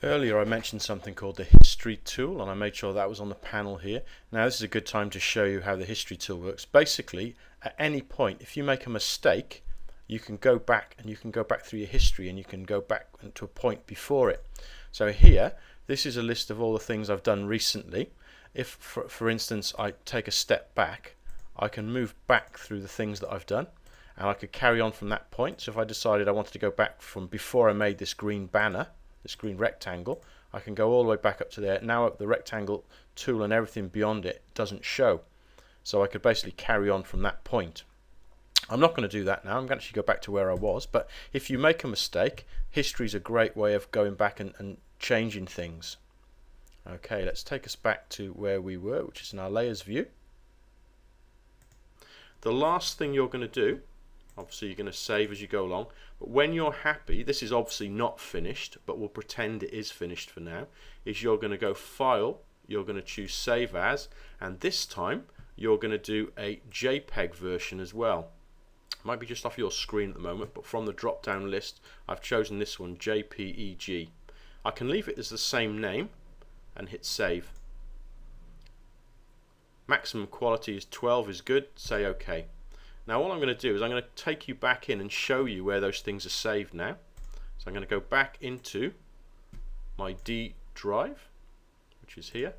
Earlier I mentioned something called the history tool, and I made sure that was on the panel here. Now this is a good time to show you how the history tool works. Basically, at any point, if you make a mistake, you can go back through your history and you can go back to a point before it. So here, this is a list of all the things I've done recently. If, for instance, I take a step back, I can move back through the things that I've done, and I could carry on from that point. So if I decided I wanted to go back from before I made this green banner, this green rectangle, I can go all the way back up to there. Now the rectangle tool and everything beyond it doesn't show, so I could basically carry on from that point. I'm not going to do that now. I'm going to actually go back to where I was, but if you make a mistake, history is a great way of going back and changing things. Okay, let's take us back to where we were, which is in our layers view. The last thing you're going to do, obviously you're going to save as you go along, but when you're happy, this is obviously not finished, but we'll pretend it is finished for now, is you're going to go File, you're going to choose Save As, and this time you're going to do a JPEG version as well. It might be just off your screen at the moment, but from the drop down list I've chosen this one, JPEG. I can leave it as the same name and hit Save. Maximum quality is 12 is good, say OK. Now all I'm going to do is I'm going to take you back in and show you where those things are saved now. So I'm going to go back into my D drive, which is here.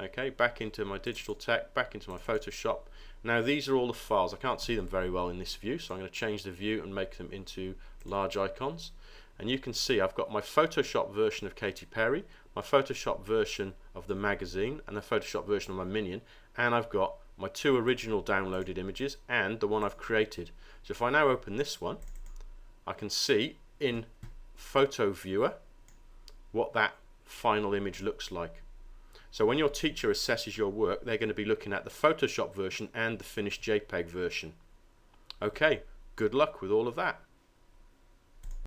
Okay, back into my digital tech, back into my Photoshop. Now these are all the files. I can't see them very well in this view, so I'm going to change the view and make them into large icons. And you can see I've got my Photoshop version of Katy Perry, my Photoshop version of the magazine, and the Photoshop version of my minion, and I've got my two original downloaded images and the one I've created. So if I now open this one, I can see in Photo Viewer what that final image looks like. So when your teacher assesses your work, they're going to be looking at the Photoshop version and the finished JPEG version. Okay, good luck with all of that.